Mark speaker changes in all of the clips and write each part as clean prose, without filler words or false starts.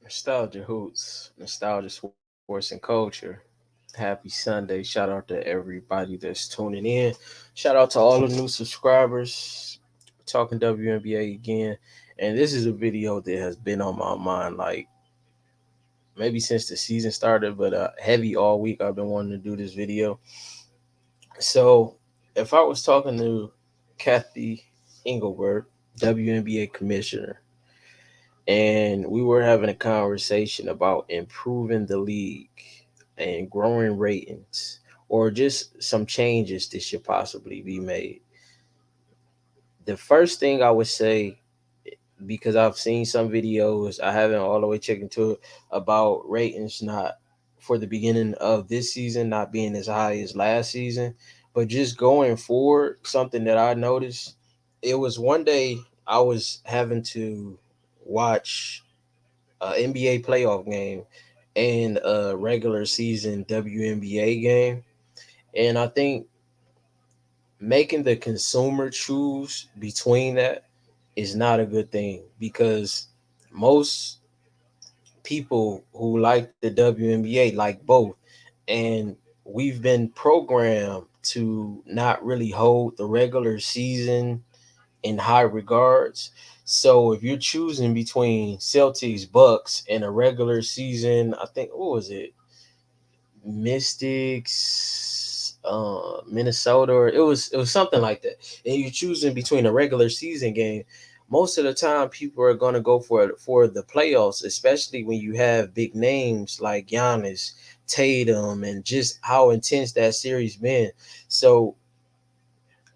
Speaker 1: Nostalgia Hoots, Nostalgia Sports and Culture. Happy Sunday. Shout out to everybody that's tuning in. Shout out to all the new subscribers. Talking WNBA again. And this is a video that has been on my mind like maybe since the season started, but heavy all week. I've been wanting to do this video. So if I was talking to Cathy Engelbert, WNBA commissioner, and we were having a conversation about improving the league and growing ratings or just some changes that should possibly be made. The first thing I would say, because I've seen some videos, I haven't all the way checked into it, about ratings not for the beginning of this season not being as high as last season, but just going forward, something that I noticed, it was one day I was having to watch NBA playoff game and a regular season WNBA game. And I think making the consumer choose between that is not a good thing because most people who like the WNBA like both. And we've been programmed to not really hold the regular season in high regards. So if you're choosing between Celtics, Bucks, and a regular season, I think what was it, Mystics, Minnesota, or it was something like that. And you're choosing between a regular season game. Most of the time, people are gonna go for the playoffs, especially when you have big names like Giannis, Tatum, and just how intense that series been. So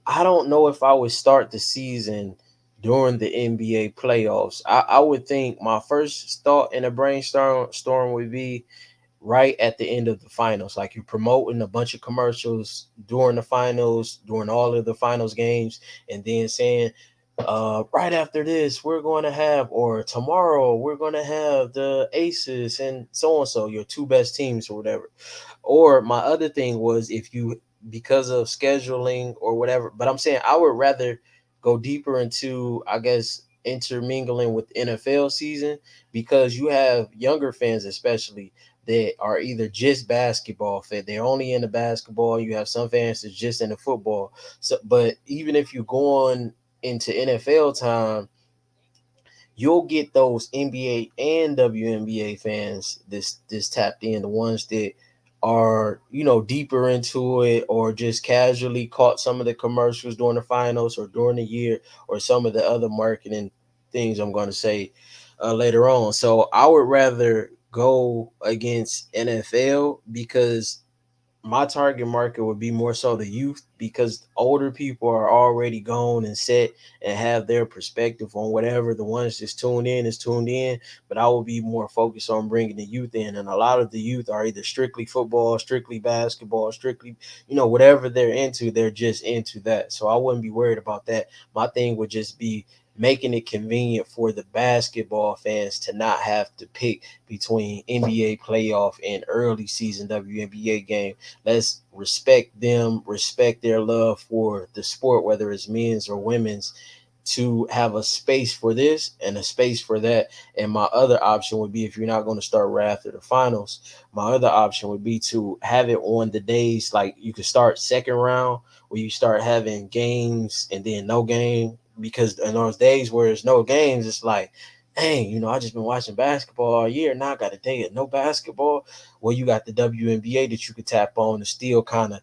Speaker 1: I don't know if I would start the season during the NBA playoffs. I would think my first thought in a brainstorm would be right at the end of the finals. Like you're promoting a bunch of commercials during the finals, during all of the finals games, and then saying, right after this, we're going to have, or tomorrow, we're going to have the Aces and so and so, your two best teams or whatever. Or my other thing was if you, because of scheduling or whatever, but I'm saying I would rather go deeper into, I guess, intermingling with NFL season because you have younger fans, especially that are either just basketball fan, they're only into basketball. You have some fans that's just into football. So, but even if you're going into NFL time, you'll get those NBA and WNBA fans this tapped in, the ones that are deeper into it or just casually caught some of the commercials during the finals or during the year or some of the other marketing things I'm going to say later on. So I would rather go against NFL because my target market would be more so the youth because older people are already gone and set and have their perspective on whatever the ones just tuned in is tuned in. But I will be more focused on bringing the youth in, and a lot of the youth are either strictly football, strictly basketball, strictly whatever they're into, they're just into that. So I wouldn't be worried about that. My thing would just be making it convenient for the basketball fans to not have to pick between NBA playoff and early season WNBA game. Let's respect them, respect their love for the sport, whether it's men's or women's, to have a space for this and a space for that. And my other option would be, if you're not going to start right after the finals, my other option would be to have it on the days like you could start second round where you start having games and then no game. Because in those days where there's no games, it's like, dang, I just been watching basketball all year. Now I got a day of no basketball. Well, you got the WNBA that you could tap on to still kind of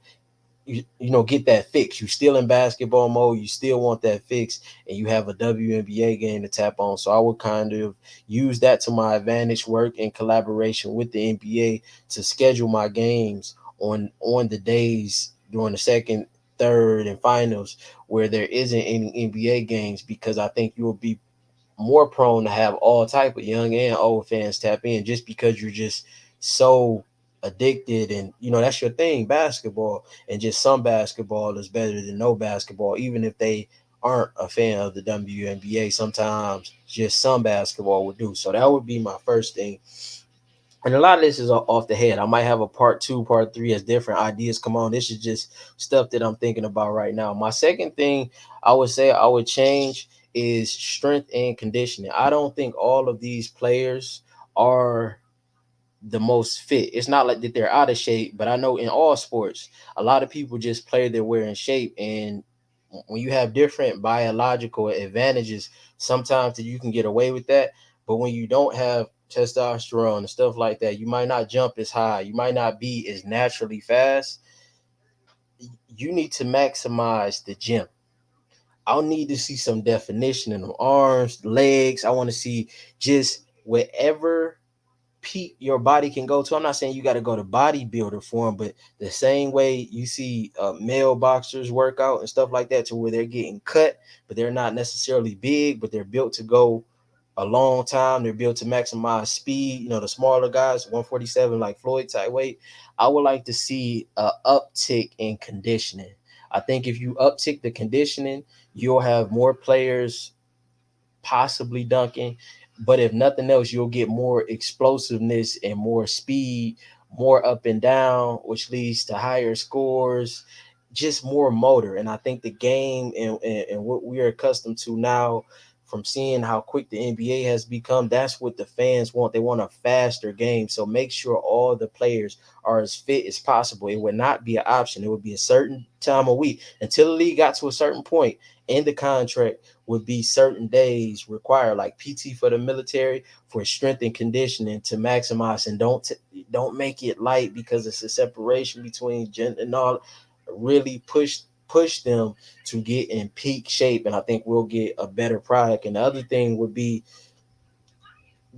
Speaker 1: get that fix. You still in basketball mode, you still want that fix, and you have a WNBA game to tap on. So I would kind of use that to my advantage, work in collaboration with the NBA to schedule my games on the days during the second, third, and finals where there isn't any NBA games, because I think you'll be more prone to have all type of young and old fans tap in just because you're just so addicted, and that's your thing, basketball, and just some basketball is better than no basketball, even if they aren't a fan of the WNBA. Sometimes just some basketball would do. So that would be my first thing. And a lot of this is off the head. I might have a part two, part three as different ideas come on. This is just stuff that I'm thinking about right now. My second thing I would say I would change is strength and conditioning. I don't think all of these players are the most fit. It's not like that they're out of shape, but I know in all sports, a lot of people just play their way in shape. And when you have different biological advantages, sometimes that you can get away with that. But when you don't have testosterone and stuff like that, you might not jump as high, you might not be as naturally fast. You need to maximize the gym. I'll need to see some definition in the arms, legs. I want to see just whatever peak your body can go to. I'm not saying you got to go to bodybuilder form, but the same way you see male boxers work out and stuff like that, to where they're getting cut, but they're not necessarily big, but they're built to go a long time. They're built to maximize speed. You know, the smaller guys, 147 like Floyd type weight. I would like to see a uptick in conditioning. I think if you uptick the conditioning, you'll have more players possibly dunking. But if nothing else, you'll get more explosiveness and more speed, more up and down, which leads to higher scores, just more motor. And I think the game and what we are accustomed to now, from seeing how quick the NBA has become, that's what the fans want. They want a faster game. So make sure all the players are as fit as possible. It would not be an option. It would be a certain time of week until the league got to a certain point in the contract, would be certain days required, like PT for the military, for strength and conditioning to maximize. And don't make it light, because it's a separation between gender and all. Really push them to get in peak shape, and I think we'll get a better product. And the other thing would be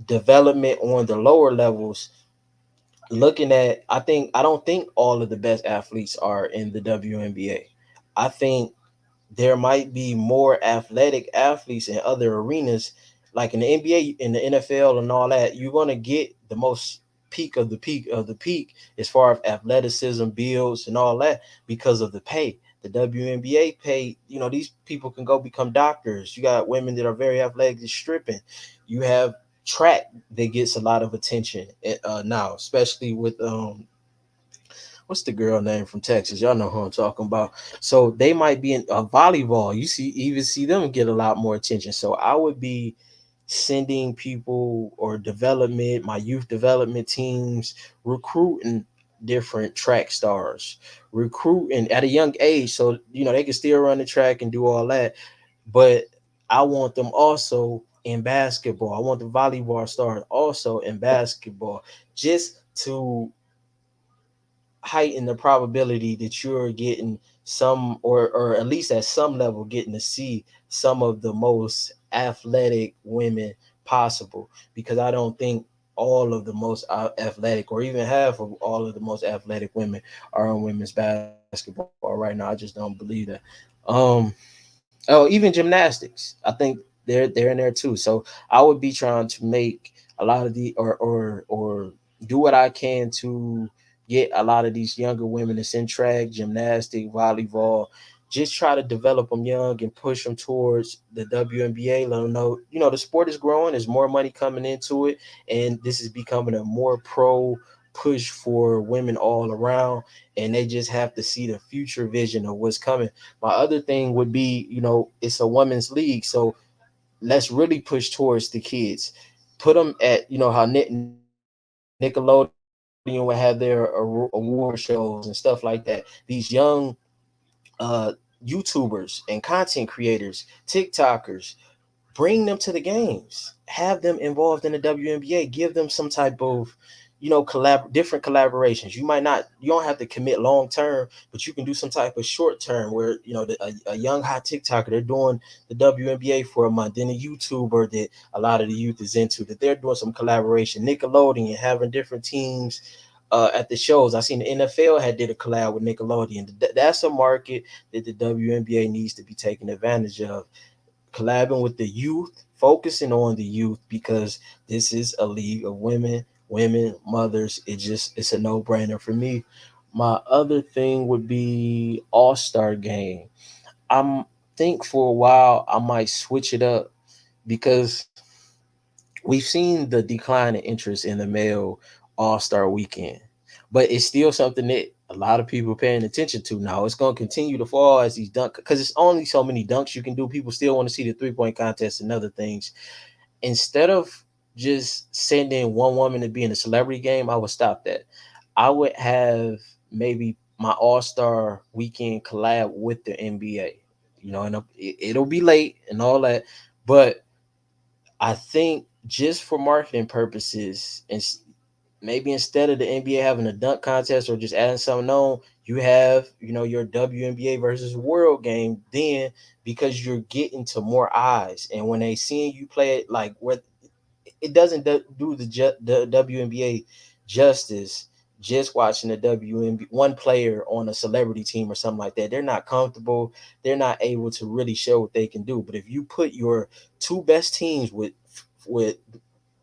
Speaker 1: development on the lower levels. Looking at, I don't think all of the best athletes are in the WNBA. I think there might be more athletic athletes in other arenas, like in the NBA, in the NFL, and all that. You're gonna get the most peak of the peak of the peak as far as athleticism, builds, and all that, because of the pay. The WNBA pay, these people can go become doctors. You got women that are very athletic, just stripping. You have track that gets a lot of attention now, especially with what's the girl name from Texas? Y'all know who I'm talking about. So they might be in volleyball. You see them get a lot more attention. So I would be sending people, or development, my youth development teams, recruiting different track stars, recruiting at a young age, so they can still run the track and do all that. But I want them also in basketball. I want the volleyball stars also in basketball, just to heighten the probability that you're getting some, or at least at some level getting to see some of the most athletic women possible. Because I don't think all of the most athletic, or even half of all of the most athletic women, are in women's basketball right now. I just don't believe that. Oh, even gymnastics, I think they're in there too. So I would be trying to make a lot of the, or do what I can to get a lot of these younger women that's in track, gymnastic, volleyball. Just try to develop them young and push them towards the WNBA. Let them know, the sport is growing. There's more money coming into it, and this is becoming a more pro push for women all around. And they just have to see the future vision of what's coming. My other thing would be, it's a women's league, so let's really push towards the kids. Put them at, how Nickelodeon would have their award shows and stuff like that. These young uh, YouTubers and content creators, TikTokers, bring them to the games, have them involved in the WNBA, give them some type of, different collaborations. You don't have to commit long term, but you can do some type of short term where, a young hot TikToker, they're doing the WNBA for a month, then a YouTuber that a lot of the youth is into, that they're doing some collaboration. Nickelodeon having different teams at the shows. I seen the NFL had did a collab with Nickelodeon. That's a market that the WNBA needs to be taking advantage of, collabing with the youth, focusing on the youth, because this is a league of women, mothers. It's a no brainer for me. My other thing would be All Star Game. I'm think for a while I might switch it up, because we've seen the decline in interest in the male All Star Weekend, but it's still something that a lot of people are paying attention to now. It's going to continue to fall as these dunk, because it's only so many dunks you can do. People still want to see the 3-point contest and other things. Instead of just sending one woman to be in a celebrity game, I would stop that. I would have maybe my All Star Weekend collab with the NBA. And it'll be late and all that, but I think just for marketing purposes, and maybe instead of the NBA having a dunk contest or just adding something on, you have your WNBA versus World game. Then because you're getting to more eyes, and when they seeing you play it, like what it doesn't do the WNBA justice. Just watching the WNBA one player on a celebrity team or something like that, they're not comfortable. They're not able to really show what they can do. But if you put your two best teams with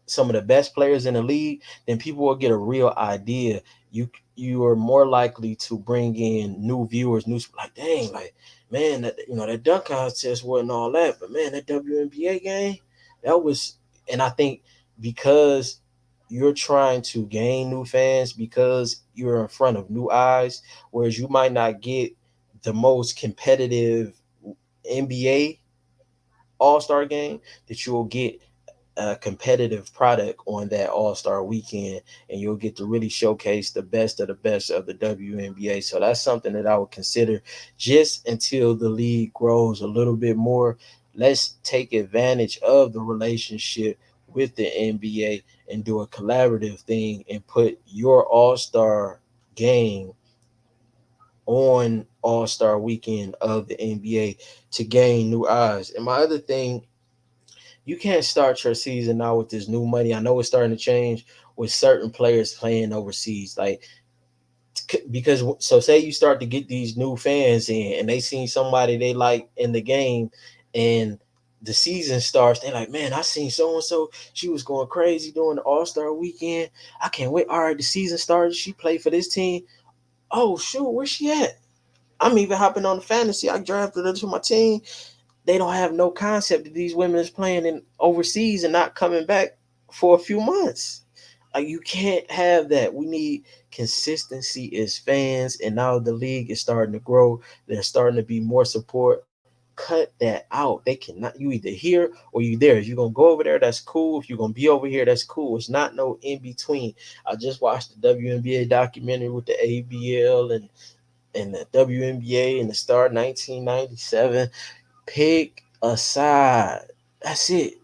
Speaker 1: some of the best players in the league, then people will get a real idea. You are more likely to bring in new viewers, like dang, like man, that dunk contest wasn't all that, but man, that WNBA game, that was. And I think because you're trying to gain new fans because you're in front of new eyes, whereas you might not get the most competitive NBA All Star game that you'll get a competitive product on that All Star weekend, and you'll get to really showcase the best of the WNBA. So that's something that I would consider just until the league grows a little bit more. Let's take advantage of the relationship with the NBA and do a collaborative thing and put your All Star game on All Star weekend of the NBA to gain new eyes. And my other thing, you can't start your season now with this new money. I know it's starting to change with certain players playing overseas. Like, because so say you start to get these new fans in and they seen somebody they like in the game, and the season starts, they like, man, I seen so and so, she was going crazy during the All-Star weekend. I can't wait. All right, the season started. She played for this team. Oh shoot, where's she at? I'm even hopping on the fantasy. I drafted her to my team. They don't have no concept that these women is playing in overseas and not coming back for a few months. Like, you can't have that. We need consistency as fans, and now the league is starting to grow. There's starting to be more support. Cut that out. They cannot. You either here or you there. If you're gonna go over there, that's cool. If you're gonna be over here, that's cool. It's not no in between. I just watched the WNBA documentary with the ABL and the WNBA and the Star 1997. Pick a side. That's it.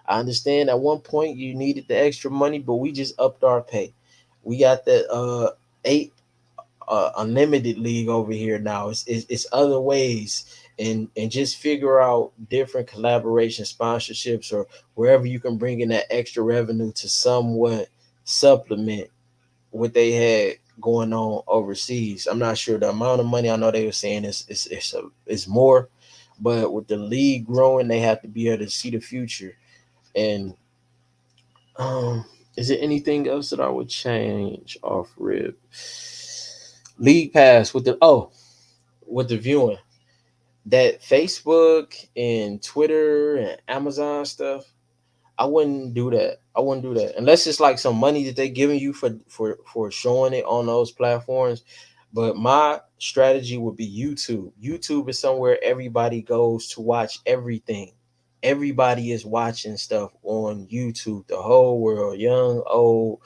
Speaker 1: I understand at one point you needed the extra money, but we just upped our pay. We got the eight unlimited league over here now. It's other ways, and just figure out different collaboration sponsorships or wherever you can bring in that extra revenue to somewhat supplement what they had going on overseas. I'm not sure the amount of money. I know they were saying it's more, but with the league growing, they have to be able to see the future. And um, is there anything else that I would change off rib? League pass with the viewing, that Facebook and Twitter and Amazon stuff. I wouldn't do that. I wouldn't do that unless it's like some money that they giving you for showing it on those platforms. But my strategy would be YouTube. YouTube is somewhere everybody goes to watch everything. Everybody is watching stuff on YouTube. The whole world, young, old.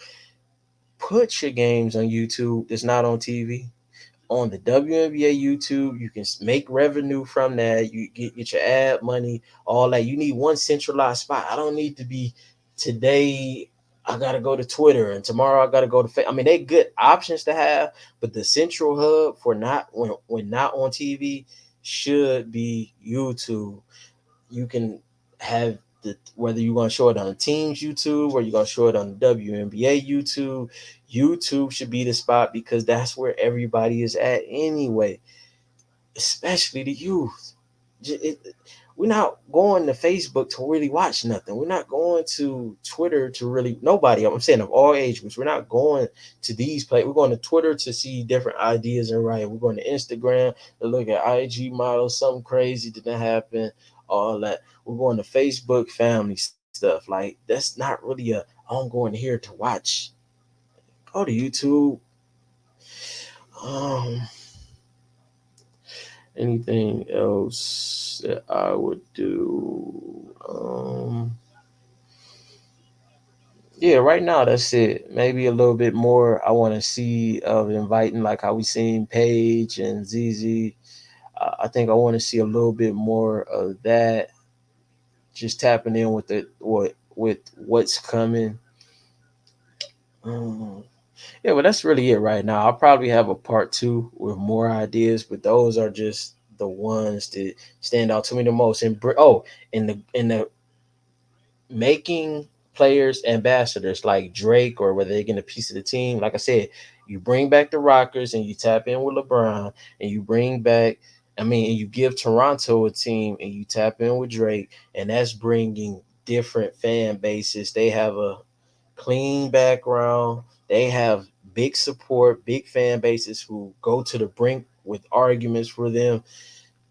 Speaker 1: Put your games on YouTube. That's not on TV. On the WNBA YouTube, you can make revenue from that. You get your ad money, all that. You need one centralized spot. I don't need to be today. I gotta go to Twitter, and tomorrow I gotta go to. I mean, they good options to have, but the central hub for not when not on TV should be YouTube. You can have whether you're going to show it on the team's YouTube or you're going to show it on the WNBA YouTube. YouTube should be the spot because that's where everybody is at anyway, especially the youth. We're not going to Facebook to really watch nothing. We're not going to Twitter to really nobody. I'm saying of all age groups. We're not going to these places. We're going to Twitter to see different ideas and write. We're going to Instagram to look at IG models, something crazy didn't happen, all that. We're going to Facebook family stuff. Like, that's not really I'm going here to watch. Go to YouTube. Um, Anything else that I would do? Yeah, right now that's it. Maybe a little bit more. I want to see of inviting, like how we seen Paige and ZZ. I think I want to see a little bit more of that. Just tapping in with what's coming. Mm. Yeah, but that's really it right now. I'll probably have a part two with more ideas, but those are just the ones that stand out to me the most. In the making players ambassadors like Drake, or whether they get a piece of the team. Like I said, you bring back the Rockers and you tap in with LeBron, and you bring back, and you give Toronto a team and you tap in with Drake, and that's bringing different fan bases. They have a clean background. They have big support, big fan bases who go to the brink with arguments for them.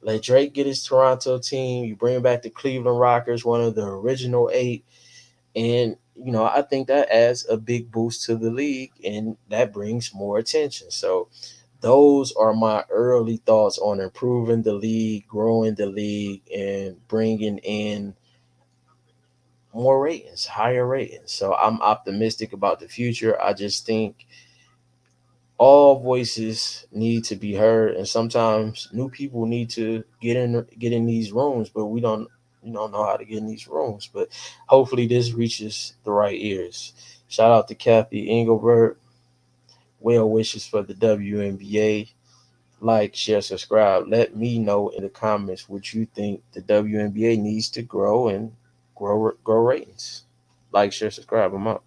Speaker 1: Let Drake get his Toronto team. You bring back the Cleveland Rockers, one of the original eight, and I think that adds a big boost to the league, and that brings more attention. So those are my early thoughts on improving the league, growing the league, and bringing in more ratings, higher ratings. So I'm optimistic about the future. I just think all voices need to be heard, and sometimes new people need to get in these rooms, but we don't know how to get in these rooms. But hopefully this reaches the right ears. Shout out to Cathy Engelbert. Well wishes for the WNBA. Like, share, subscribe. Let me know in the comments what you think the WNBA needs to grow and grow ratings. Like, share, subscribe. I'm out.